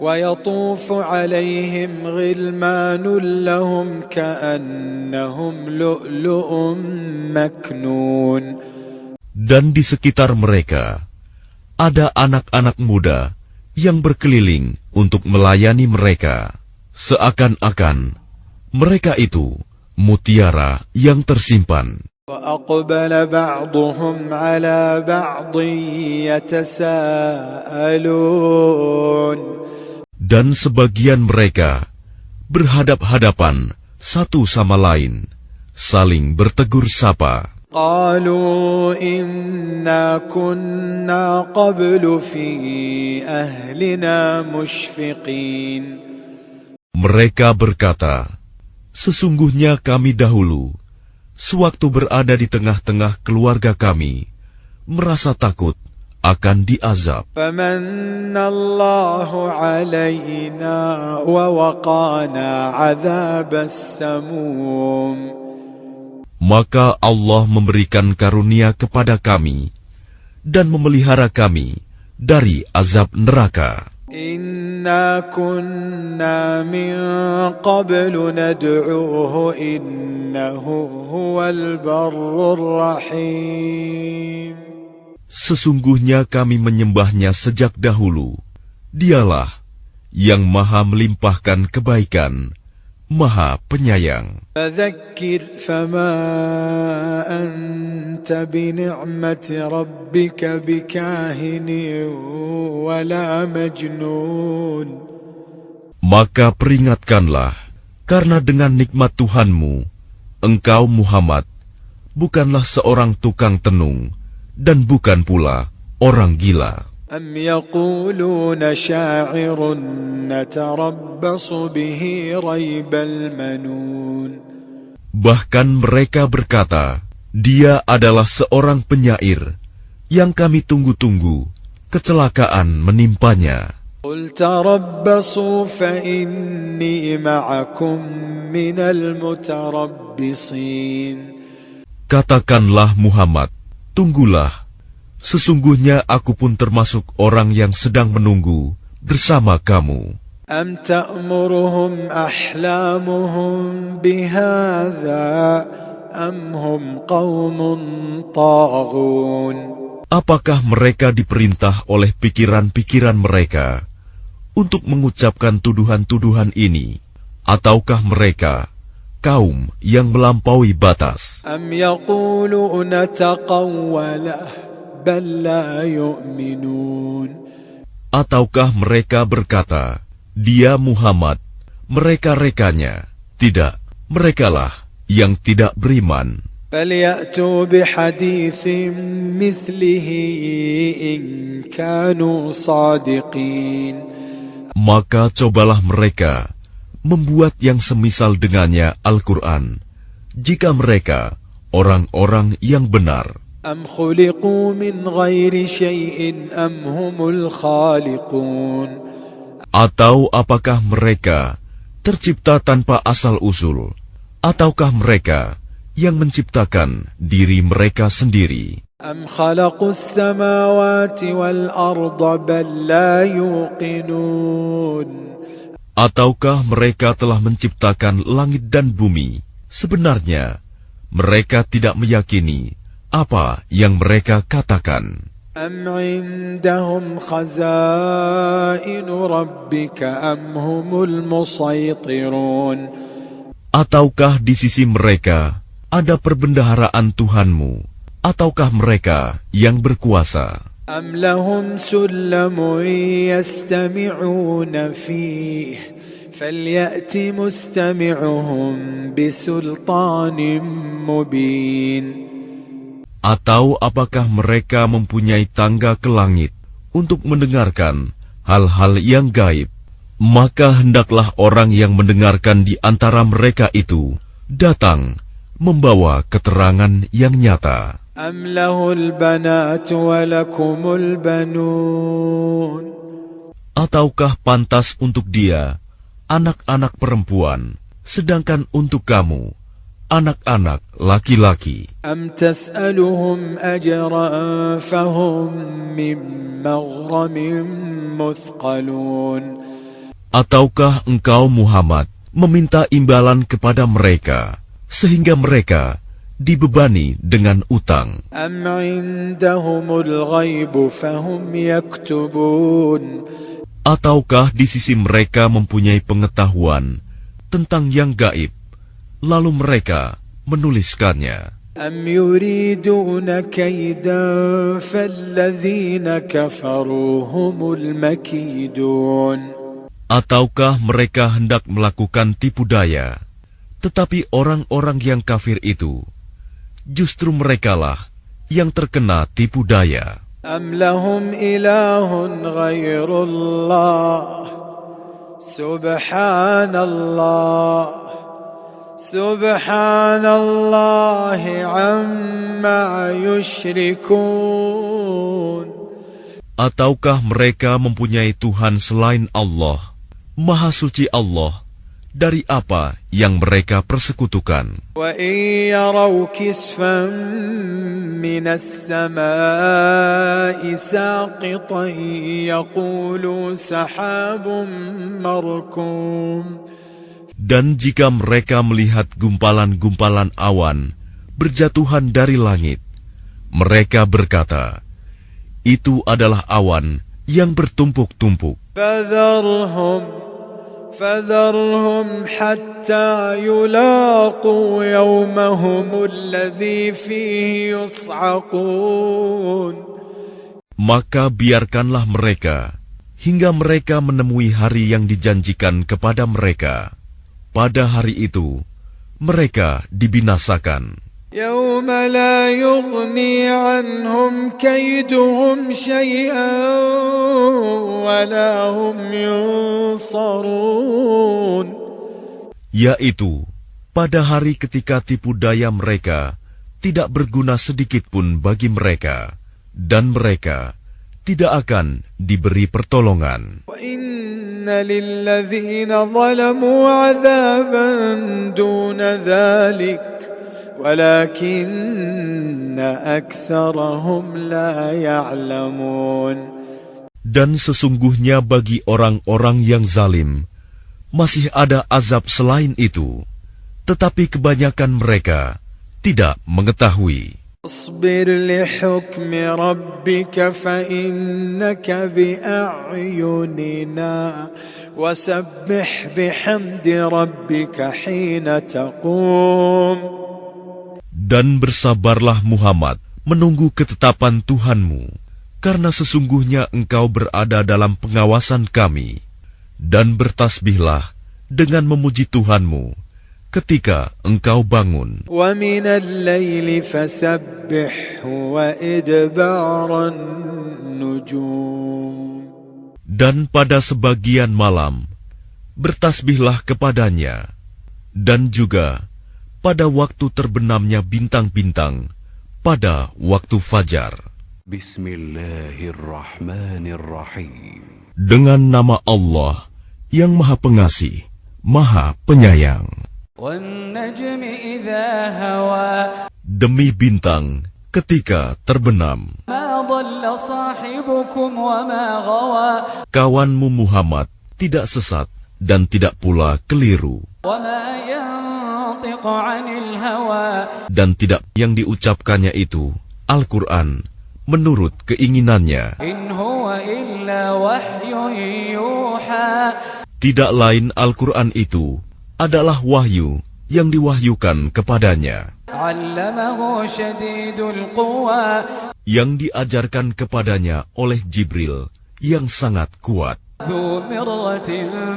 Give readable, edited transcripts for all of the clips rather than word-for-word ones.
ويطوف عليهم غلمان لهم كأنهم لؤلؤ مكنون. Dan di sekitar mereka ada anak-anak muda yang berkeliling untuk melayani mereka, seakan-akan mereka itu mutiara yang tersimpan. وأقبل بعضهم على بعض يتساءلون. Dan sebagian mereka berhadap-hadapan satu sama lain, saling bertegur sapa. قالوا إنا كنا قبل في أهلنا مشفقين. Mereka berkata, sesungguhnya kami dahulu, sewaktu berada di tengah-tengah keluarga kami, merasa takut akan diazab. فمن الله علينا ووقانا عذاب السموم. Maka Allah memberikan karunia kepada kami dan memelihara kami dari azab neraka. Inna kunna min qablu nad'uuhu innahu huwal barrur rahim. Sesungguhnya kami menyembahnya sejak dahulu. Dialah yang maha melimpahkan kebaikan, maha penyayang. Fadzakir fama anta bini'mati rabbika bikahinin wala majnun. Maka peringatkanlah, karena dengan nikmat Tuhanmu, engkau Muhammad bukanlah seorang tukang tenung dan bukan pula orang gila. أم يقولون شاعر نتربص به ريب المنون. Bahkan mereka berkata, dia adalah seorang penyair yang kami tunggu-tunggu kecelakaan menimpanya. قل تربصوا فإني معكم من المتربصين. Katakanlah Muhammad, tunggulah. Sesungguhnya aku pun termasuk orang yang sedang menunggu bersama kamu. Am ta'muruhum ahlamuhum bihadza am hum qaumun taghun. Apakah mereka diperintah oleh pikiran-pikiran mereka untuk mengucapkan tuduhan-tuduhan ini, ataukah mereka kaum yang melampaui batas? Am yaquluna taqawwalah bal la yu'minun. Ataukah mereka berkata, dia Muhammad, mereka-rekanya? Tidak, merekalah yang tidak beriman. فَلْيَأْتُوا بِحَدِيثٍ مِثْلِهِ إِنْ كَانُوا صَادِقِينَ. Maka cobalah mereka membuat yang semisal dengannya Al-Quran, jika mereka orang-orang yang benar. أَمْ خُلِقُوا مِنْ غَيْرِ شَيْءٍ أَمْ هُمُ الْخَالِقُونَ. Atau apakah mereka tercipta tanpa asal-usul, ataukah mereka yang menciptakan diri mereka sendiri? أَمْ خَلَقُوا السَّمَاوَاتِ وَالْأَرْضَ بَلْ لَا يُوقِنُونَ. Ataukah mereka telah menciptakan langit dan bumi? Sebenarnya mereka tidak meyakini apa yang mereka katakan. أَمْ عِنْدَهُمْ خَزَائِنُ رَبِّكَ أَمْ هُمُ الْمُصَيْطِرُونَ. Ataukah di sisi mereka ada perbendaharaan Tuhanmu, ataukah mereka yang berkuasa? أَمْ لَهُمْ سُلَّمٌ يَسْتَمِعُونَ فِيهِ فَلْيَأْتِ مُسْتَمِعُهُمْ بِسُلْطَانٍ مُبِينٍ. Atau apakah mereka mempunyai tangga ke langit untuk mendengarkan hal-hal yang gaib? Maka hendaklah orang yang mendengarkan di antara mereka itu datang membawa keterangan yang nyata. أَمْ لَهُ الْبَنَاتُ وَلَكُمُ الْبَنُونَ. Ataukah pantas untuk dia anak-anak perempuan, sedangkan untuk kamu anak-anak laki-laki? أَمْ تَسْأَلُهُمْ أَجْرًا فَهُمْ مِنْ مَغْرَمٍ مُثْقَلُونَ. Ataukah engkau Muhammad meminta imbalan kepada mereka sehingga mereka dibebani dengan utang? أم عندهم الغيب فهم يكتبون Ataukah di sisi mereka mempunyai pengetahuan tentang yang gaib, lalu mereka menuliskannya? أم يريدون كيدا فالذين كفروا هم المكيدون Ataukah mereka hendak melakukan tipu daya, tetapi orang-orang yang kafir itu, justru merekalah yang terkena tipu daya. أم لهم إله غير الله سبحان الله سبحان الله عما يشركون Ataukah mereka mempunyai Tuhan selain Allah? Maha suci Allah dari apa yang mereka persekutukan. وإن يروا كسفا من السماء ساقطا يقولوا سحاب مركوم Dan jika mereka melihat gumpalan-gumpalan awan berjatuhan dari langit, mereka berkata, itu adalah awan yang bertumpuk-tumpuk. فذرهم حتى يلاقوا يومهم الذي فيه يصعقون Maka biarkanlah mereka hingga mereka menemui hari yang dijanjikan kepada mereka. Pada hari itu mereka dibinasakan. يوم لا يغني عنهم كيدهم شيئا ولا هم ينصرون Yaitu pada hari ketika tipu daya mereka tidak berguna sedikit pun bagi mereka, dan mereka tidak akan diberi pertolongan. وإن للذين ظلموا عذابا دون ذلك ولكن أكثرهم لا يعلمون. Dan sesungguhnya bagi orang-orang yang zalim masih ada azab selain itu, tetapi kebanyakan mereka tidak mengetahui. اصبر لحكم ربك فإنك بأعيننا وسبح بحمد ربك حين تقوم. Dan bersabarlah Muhammad menunggu ketetapan Tuhanmu, karena sesungguhnya engkau berada dalam pengawasan kami, dan bertasbihlah dengan memuji Tuhanmu ketika engkau bangun. ومن الليل فسبح وإدبار النجوم. Dan pada sebagian malam bertasbihlah kepadanya, dan juga pada waktu terbenamnya bintang-bintang pada waktu fajar. Bismillahirrahmanirrahim. Dengan nama Allah yang Maha Pengasih, Maha Penyayang. وَالنَّجْمِ إِذَا هَوَى. Demi bintang ketika terbenam. مَا ضَلَّ صَاحِبُكُمْ وَمَا غَوَى. Kawanmu Muhammad tidak sesat dan tidak pula keliru. وَمَا يَنطِقُ عَنِ الْهَوَى. Dan tidak yang diucapkannya itu, Al-Quran, menurut keinginannya. إِنْ هُوَ إِلَّا وَحْيٌ يُوحَى. Tidak lain Al-Quran itu adalah wahyu yang diwahyukan kepadanya, عَلَّمَهُ شَدِيدُ الْقُوَى. yang diajarkan kepadanya oleh Jibril yang sangat kuat, ذُو مِرَّةٍ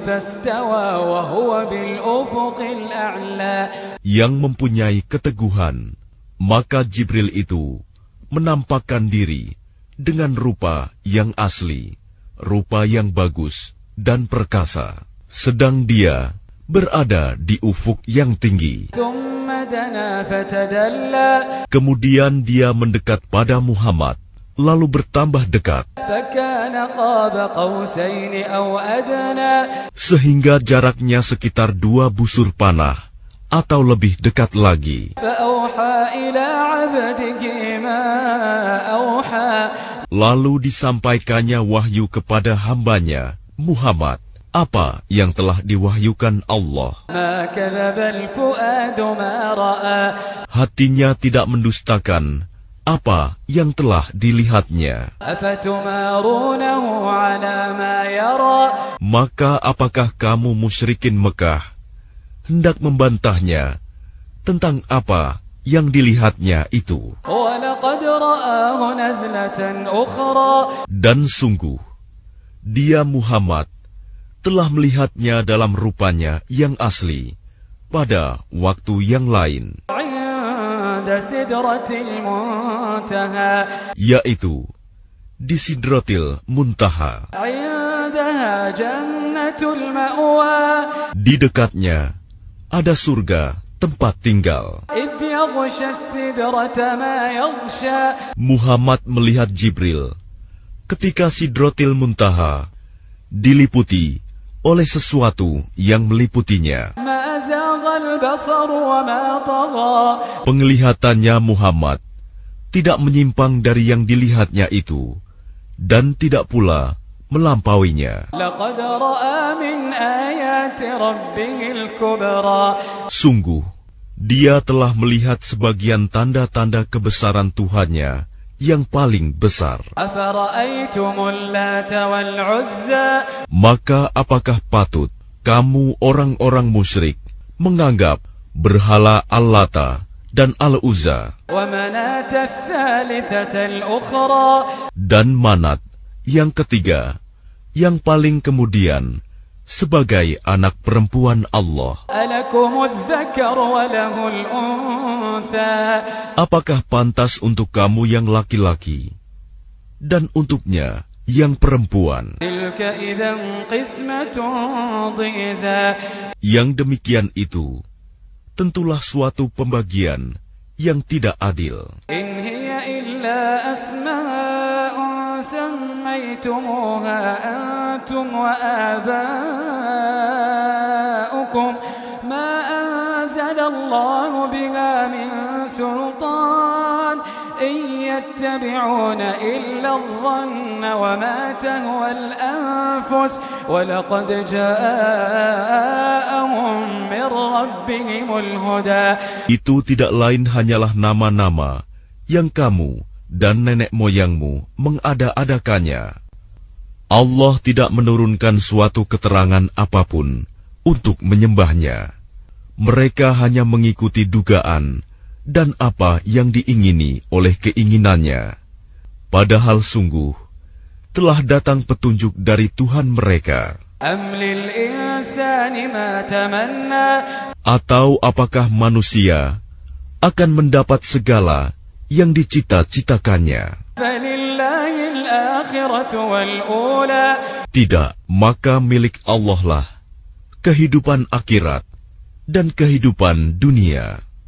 فَاسْتَوَى وَهُوَ بِالْأُفُقِ الْأَعْلَى. yang mempunyai keteguhan. Maka Jibril itu menampakkan diri dengan rupa yang asli, rupa yang bagus dan perkasa, sedang dia berada di ufuk yang tinggi. ثُمَّ دَنَا فَتَدَلَّى. Kemudian dia mendekat pada Muhammad, lalu bertambah dekat, فَكَانَ قَابَ قَوْسَيْنِ أَوْ أَدْنَى. sehingga jaraknya sekitar 2 busur panah atau lebih dekat lagi. فَأَوْحَى إِلَى عَبْدِهِ مَا أَوْحَى. Lalu disampaikannya wahyu kepada hambanya, Muhammad, apa yang telah diwahyukan Allah. ما كذب الفؤاد ما رأى Hatinya tidak mendustakan apa yang telah dilihatnya. أفتمارونه على ما يرى Maka apakah kamu musyrikin Mekah hendak membantahnya tentang apa yang dilihatnya itu? ولقد رآه نزلة أخرى Dan sungguh, dia Muhammad telah melihatnya dalam rupanya yang asli pada waktu yang lain, عند سدرة المنتهى yaitu di Sidratil Muntaha. عندها جنة المأوى Di dekatnya ada surga tempat tinggal. إذ يغشى السدرة ما يغشى Muhammad melihat Jibril ketika Sidratil Muntaha diliputi oleh sesuatu yang meliputinya. ما زاغ البصر وما طغى Penglihatannya Muhammad tidak menyimpang dari yang dilihatnya itu, dan tidak pula melampauinya. لقد رأى من آيات ربه الكبرى Sungguh, dia telah melihat sebagian tanda-tanda kebesaran Tuhannya yang paling besar. أفرأيتم اللات والعزى Maka apakah patut kamu orang-orang musyrik menganggap berhala Al-Lata dan Al-Uzza ومناة الثالثة الأخرى dan Manat yang ketiga, yang paling kemudian, sebagai anak perempuan Allah? ألكم الذكر وله الأنثى Apakah pantas untuk kamu yang laki-laki dan untuknya yang perempuan? تلك إذا قسمة ضيزى Yang demikian itu tentulah suatu pembagian yang tidak adil. إن هي إلا أسماء سميتموها أنتم وآباؤكم ما أنزل الله بها من سلطان إن يتبعون إلا الظن وما تهوى الأنفس ولقد جاءهم من ربهم الهدى. Itu tidak lain hanyalah nama-nama yang kamu dan nenek moyangmu mengada-adakannya. Allah tidak menurunkan suatu keterangan apapun untuk menyembahnya. Mereka hanya mengikuti dugaan dan apa yang diingini oleh keinginannya. Padahal sungguh telah datang petunjuk dari Tuhan mereka. أم للإنسان ما تمنى Atau apakah manusia akan mendapat segala yang dicita-citakannya? فلله الآخرة والأولى Tidak, maka milik Allah lah kehidupan akhirat dan kehidupan dunia.